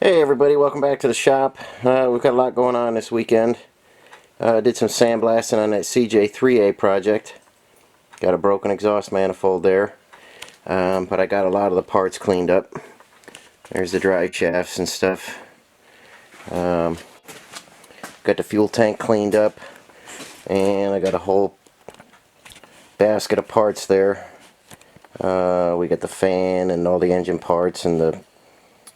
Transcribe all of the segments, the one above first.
Hey everybody, welcome back to the shop. We've got a lot going on this weekend. Did some sandblasting on that CJ3A project. Got a broken exhaust manifold there. But I got a lot of the parts cleaned up. There's the drive shafts and stuff. Got the fuel tank cleaned up. And I got a whole basket of parts there. We got the fan and all the engine parts and the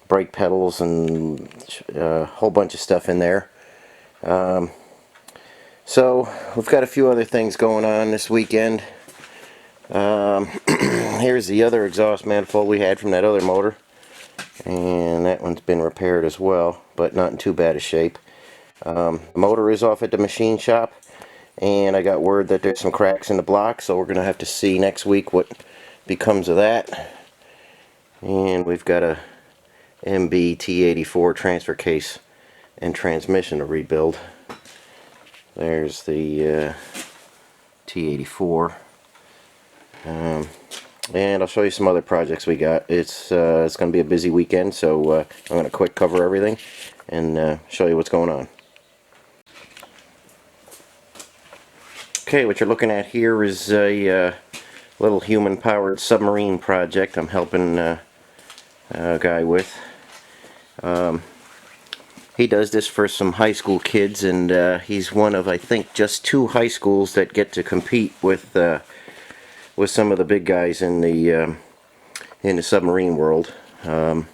brake pedals and a whole bunch of stuff in there. So we've got a few other things going on this weekend. Here's the other exhaust manifold we had from that other motor, and that one's been repaired as well, but not in too bad a shape. The motor is off at the machine shop, and I got word that there's some cracks in the block, so we're gonna have to see next week what becomes of that. And we've got a MB T84 transfer case and transmission to rebuild. There's the T84, and I'll show you some other projects we got. It's going to be a busy weekend, so I'm going to quick cover everything and show you what's going on. Okay, what you're looking at here is a little human-powered submarine project I'm helping a guy with. He does this for some high school kids, and he's one of, I think, just 2 high schools that get to compete with some of the big guys in the submarine world. A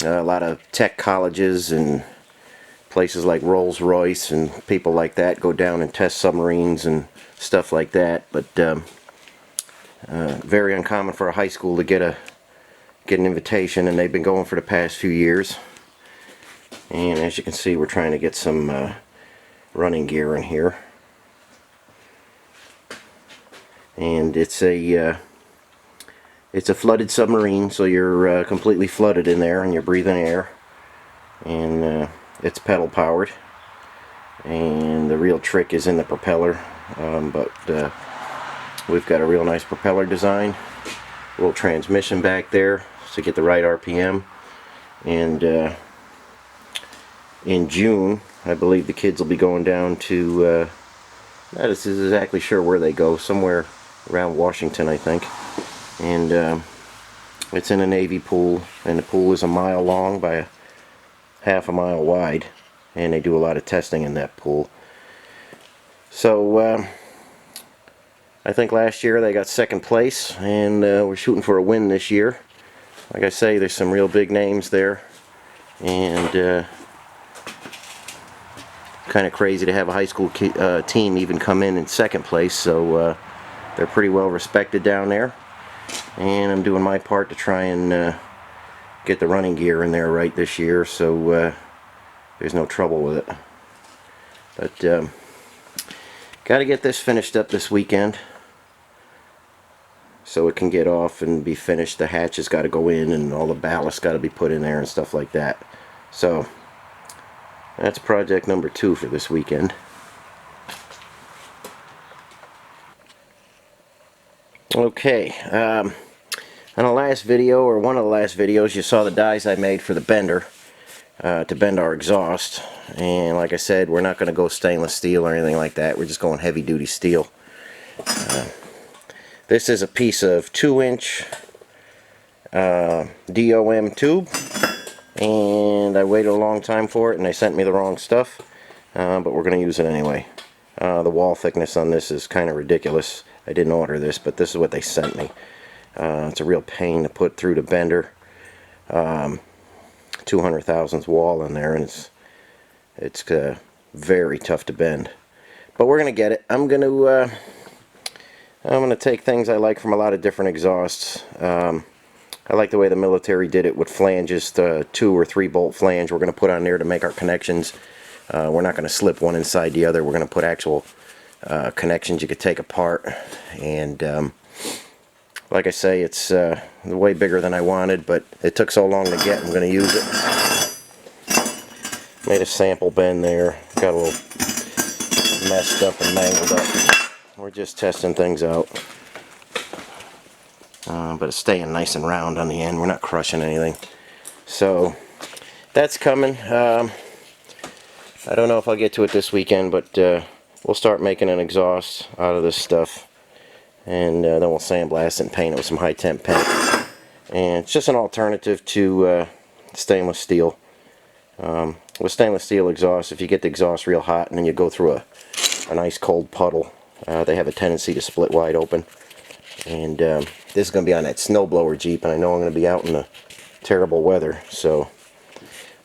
lot of tech colleges and places like Rolls-Royce and people like that go down and test submarines and stuff like that. But very uncommon for a high school to get an invitation, and they've been going for the past few years. And as you can see, we're trying to get some running gear in here. And it's a flooded submarine, so you're completely flooded in there and you're breathing air. And it's pedal powered. And the real trick is in the propeller. But we've got a real nice propeller design. A little transmission back there to get the right RPM. And in June, I believe the kids will be going down to, not exactly sure where they go, somewhere around Washington, I think. And it's in a Navy pool, and the pool is 1 mile long by half a mile wide, and they do a lot of testing in that pool. So I think last year they got 2nd place, and we're shooting for a win this year. Like I say, there's some real big names there, and kind of crazy to have a high school team even come in 2nd place, so they're pretty well respected down there. And I'm doing my part to try and get the running gear in there right this year, so there's no trouble with it. But got to get this finished up this weekend so it can get off and be finished. The hatch has got to go in, and all the ballast got to be put in there and stuff like that. So that's project number 2 for this weekend. Okay, on the last video, or one of the last videos, you saw the dies I made for the bender to bend our exhaust. And like I said, we're not going to go stainless steel or anything like that. We're just going heavy duty steel. This is a piece of 2-inch DOM tube. And I waited a long time for it, and they sent me the wrong stuff, but we're going to use it anyway. The wall thickness on this is kind of ridiculous. I didn't order this, but this is what they sent me. It's a real pain to put through the bender. 200 thousandths wall in there, and it's very tough to bend. But we're going to get it. I'm going to take things I like from a lot of different exhausts. I like the way the military did it with flanges, the 2 or 3 bolt flange we're going to put on there to make our connections. We're not going to slip one inside the other. We're going to put actual connections you could take apart. And like I say, it's way bigger than I wanted, but it took so long to get. I'm going to use it. Made a sample bend there. Got a little messed up and mangled up. We're just testing things out. But it's staying nice and round on the end. We're not crushing anything. So that's coming. I don't know if I'll get to it this weekend, but we'll start making an exhaust out of this stuff, and then we'll sandblast it and paint it with some high temp paint. And it's just an alternative to stainless steel. With stainless steel exhaust, if you get the exhaust real hot and then you go through a nice cold puddle, they have a tendency to split wide open. And this is going to be on that snowblower Jeep, and I know I'm going to be out in the terrible weather, so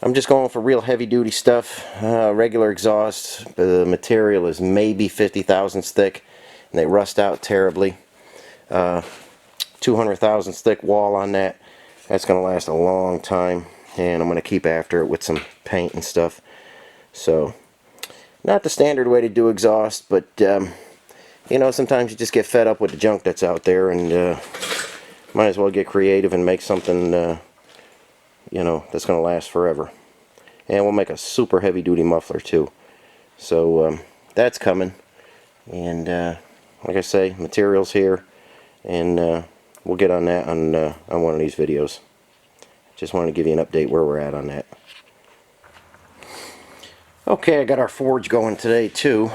I'm just going for real heavy duty stuff. Regular exhaust, the material is maybe 50 thousandths thick, and they rust out terribly. 200 thousandths thick wall on that. That's going to last a long time, and I'm going to keep after it with some paint and stuff. So, not the standard way to do exhaust, but you know, sometimes you just get fed up with the junk that's out there, and might as well get creative and make something you know, that's going to last forever. And we'll make a super heavy duty muffler too. So that's coming. And like I say, materials here, and we'll get on that on one of these videos. Just wanted to give you an update where we're at on that. Okay, I got our forge going today too.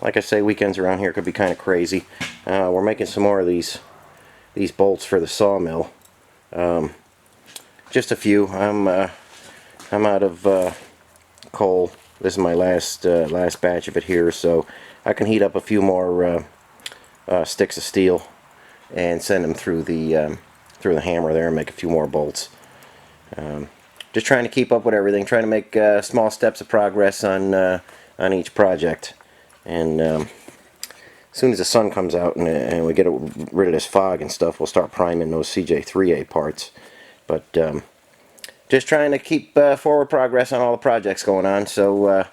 Like I say, weekends around here could be kind of crazy. We're making some more of these bolts for the sawmill. Just a few. I'm out of coal. This is my last batch of it here, so I can heat up a few more sticks of steel and send them through the hammer there and make a few more bolts. Just trying to keep up with everything, trying to make small steps of progress on each project. And as soon as the sun comes out and we get rid of this fog and stuff, we'll start priming those CJ3A parts. But just trying to keep forward progress on all the projects going on. So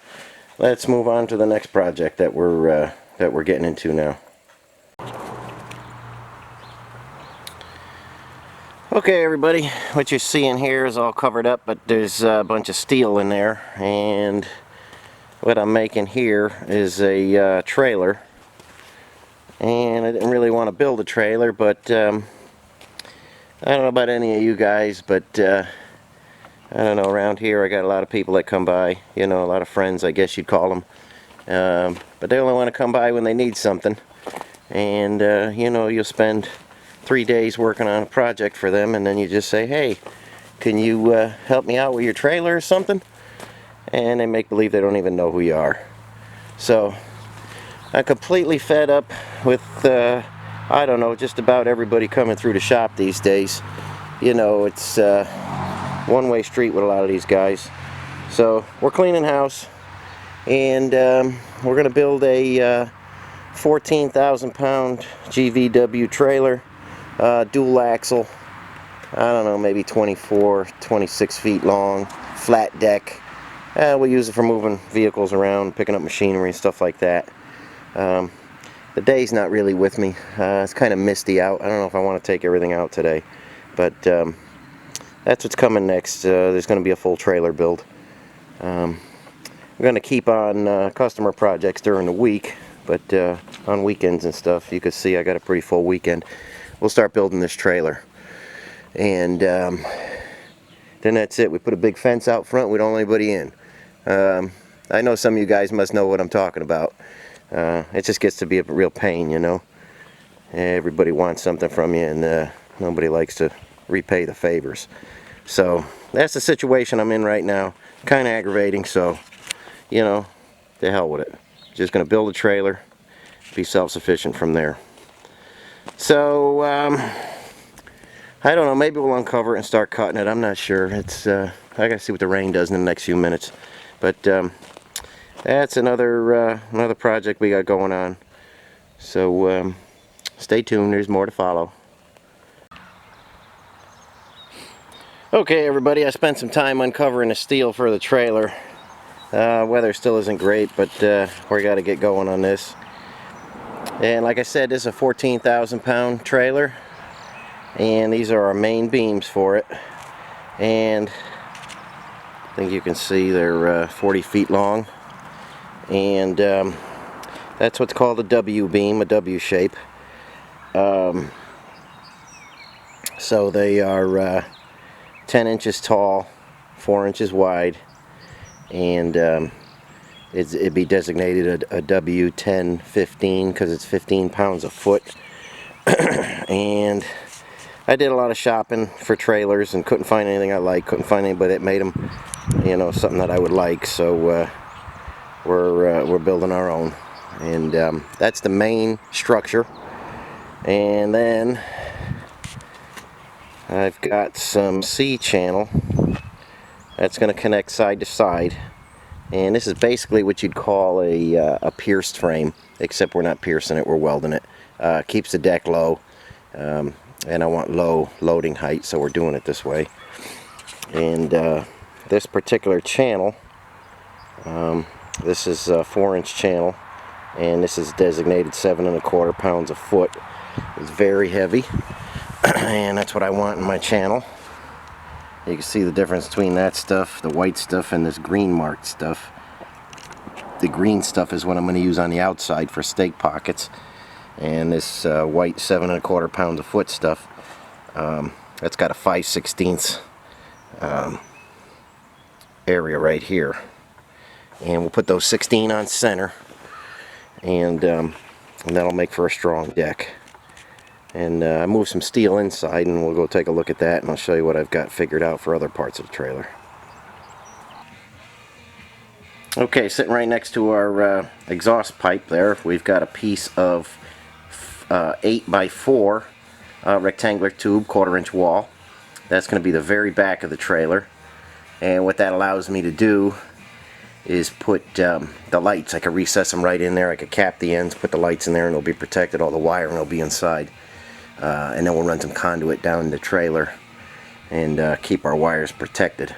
let's move on to the next project that we're getting into now. Okay, everybody, what you're seeing here is all covered up, but there's a bunch of steel in there, and what I'm making here is a trailer. And I didn't really want to build a trailer, but I don't know about any of you guys, but I don't know, around here I got a lot of people that come by, you know, a lot of friends, I guess you'd call them. But they only want to come by when they need something. And you know, you'll spend 3 days working on a project for them, and then you just say, hey, can you help me out with your trailer or something? And they make believe they don't even know who you are. So I'm completely fed up with I don't know, just about everybody coming through the shop these days. You know, it's one-way street with a lot of these guys. So we're cleaning house, and we're going to build a 14,000 pound GVW trailer, dual axle, I don't know, maybe 24, 26 feet long, flat deck. We'll use it for moving vehicles around, picking up machinery and stuff like that. The day's not really with me. It's kind of misty out. I don't know if I want to take everything out today, but that's what's coming next. There's going to be a full trailer build. We're going to keep on customer projects during the week, but on weekends and stuff, you can see I got a pretty full weekend. We'll start building this trailer, and then that's it. We put a big fence out front. We don't let anybody in. I know some of you guys must know what I'm talking about. It just gets to be a real pain, you know. Everybody wants something from you, and nobody likes to repay the favors. So that's the situation I'm in right now. Kind of aggravating, so, you know, to hell with it. Just going to build a trailer, be self-sufficient from there. So I don't know, maybe we'll uncover it and start cutting it. I'm not sure. It's I gotta see what the rain does in the next few minutes. But that's another project we got going on. So stay tuned, there's more to follow. Okay, everybody, I spent some time uncovering the steel for the trailer. Weather still isn't great, but we got to get going on this. And like I said, this is a 14,000 pound trailer, and these are our main beams for it. And I think you can see they're 40 feet long, and that's what's called a W beam, a W shape. So they are 10 inches tall 4 inches wide, and it'd be designated a W1015 because it's 15 pounds a foot. And I did a lot of shopping for trailers and couldn't find anything I liked, couldn't find anybody that made them, you know, something that I would like. So we're building our own, and that's the main structure. And then I've got some C-channel that's going to connect side to side, and this is basically what you'd call a pierced frame, except we're not piercing it, we're welding it. Keeps the deck low, and I want low loading height, so we're doing it this way. And this particular channel, this is a 4-inch channel, and this is designated 7 1/4 pounds a foot. It's very heavy, and that's what I want in my channel. You can see the difference between that stuff, the white stuff, and this green marked stuff. The green stuff is what I'm going to use on the outside for stake pockets, and this white 7 1/4 pounds a foot stuff, that's got a 5/16 area right here, and we'll put those 16 on center, and that'll make for a strong deck. And I moved some steel inside, and we'll go take a look at that, and I'll show you what I've got figured out for other parts of the trailer. Okay, sitting right next to our exhaust pipe there, we've got a piece of 8x4 rectangular tube, 1/4 inch wall. That's going to be the very back of the trailer, and what that allows me to do is put the lights. I could recess them right in there. I could cap the ends, put the lights in there, and they'll be protected. All the wiring will be inside. And then we'll run some conduit down the trailer and keep our wires protected.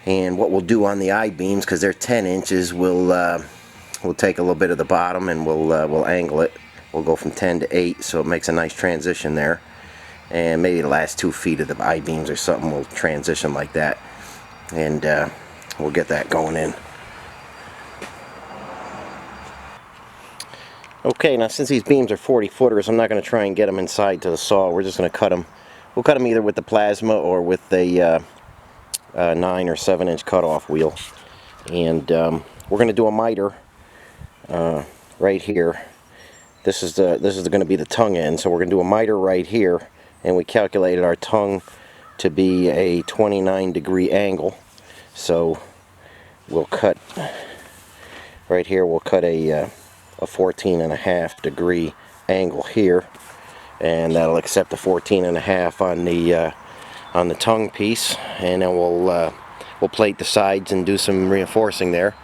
And what we'll do on the I-beams, because they're 10 inches, we'll take a little bit of the bottom and we'll angle it. We'll go from 10 to 8, so it makes a nice transition there. And maybe the last 2 feet of the I-beams or something will transition like that. And we'll get that going in. Okay, now since these beams are 40 footers, I'm not going to try and get them inside to the saw. We're just going to cut them. We'll cut them either with the plasma or with a 9 or 7 inch cutoff wheel. And we're going to do a miter right here. This is going to be the tongue end, so we're going to do a miter right here, and we calculated our tongue to be a 29-degree angle. So we'll cut right here. We'll cut a 14.5-degree angle here, and that'll accept a 14.5 on the tongue piece, and then we'll plate the sides and do some reinforcing there,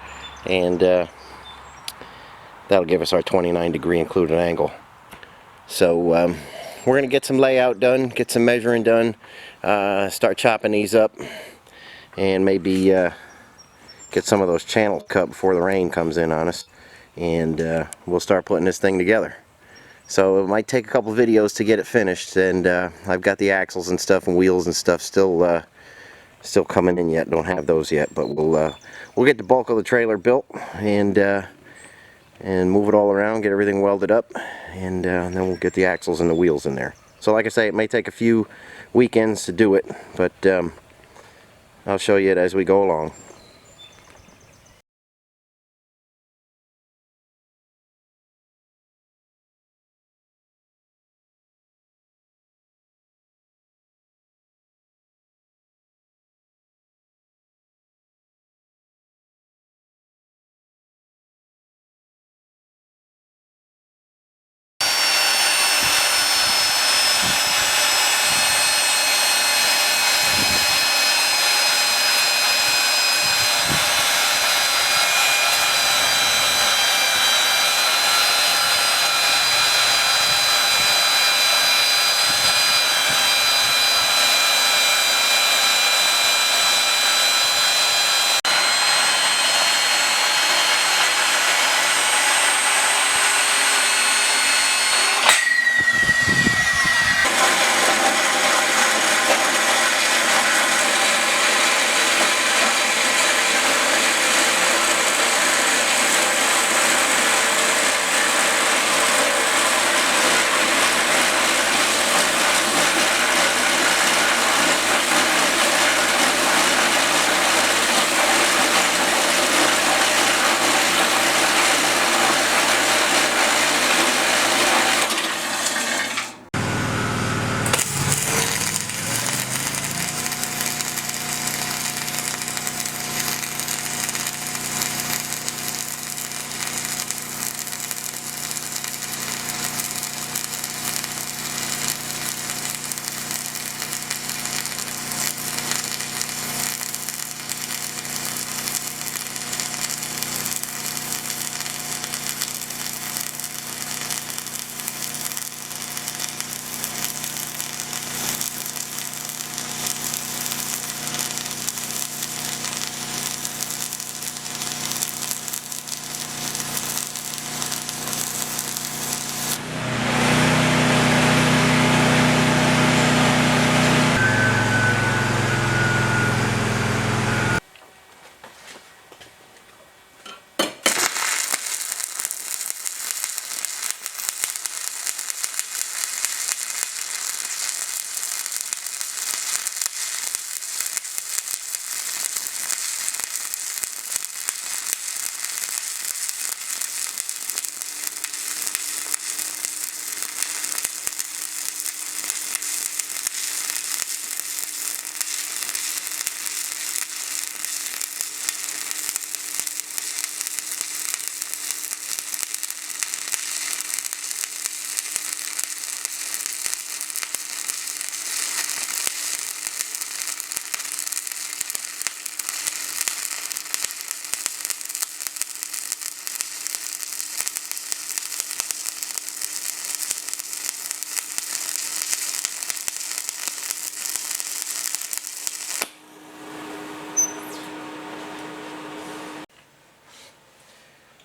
and that'll give us our 29-degree included angle. So we're going to get some layout done, get some measuring done, start chopping these up, and maybe get some of those channels cut before the rain comes in on us, and we'll start putting this thing together. So it might take a couple videos to get it finished, and I've got the axles and stuff and wheels and stuff still coming in yet. Don't have those yet, but we'll get the bulk of the trailer built and move it all around, get everything welded up, and then we'll get the axles and the wheels in there. So like I say, it may take a few weekends to do it, but I'll show you it as we go along.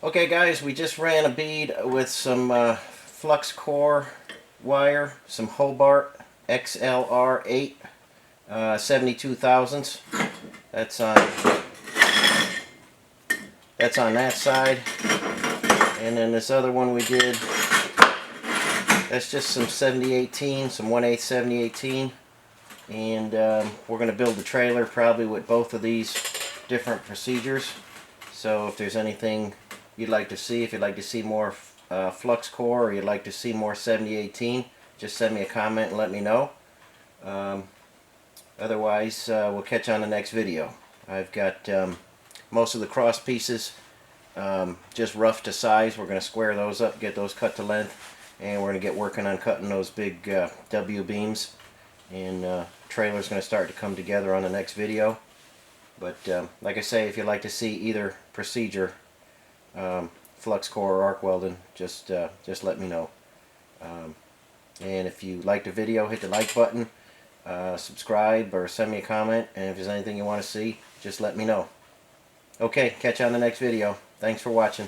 Okay guys, we just ran a bead with some flux core wire, some Hobart XLR8 72 thousandths. That's on that side. And then this other one we did, that's just some 7018, some 1/8 7018. And we're going to build the trailer probably with both of these different procedures. So if there's anything you'd like to see, if you'd like to see more flux core or you'd like to see more 7018, just send me a comment and let me know. Otherwise, we'll catch you on the next video. I've got most of the cross pieces just rough to size. We're going to square those up, get those cut to length, and we're going to get working on cutting those big W beams. And trailer's going to start to come together on the next video. But like I say, if you'd like to see either procedure, flux core or arc welding, just let me know. And if you liked the video, hit the like button, subscribe, or send me a comment. And if there's anything you want to see, just let me know. Okay, catch you on the next video. Thanks for watching.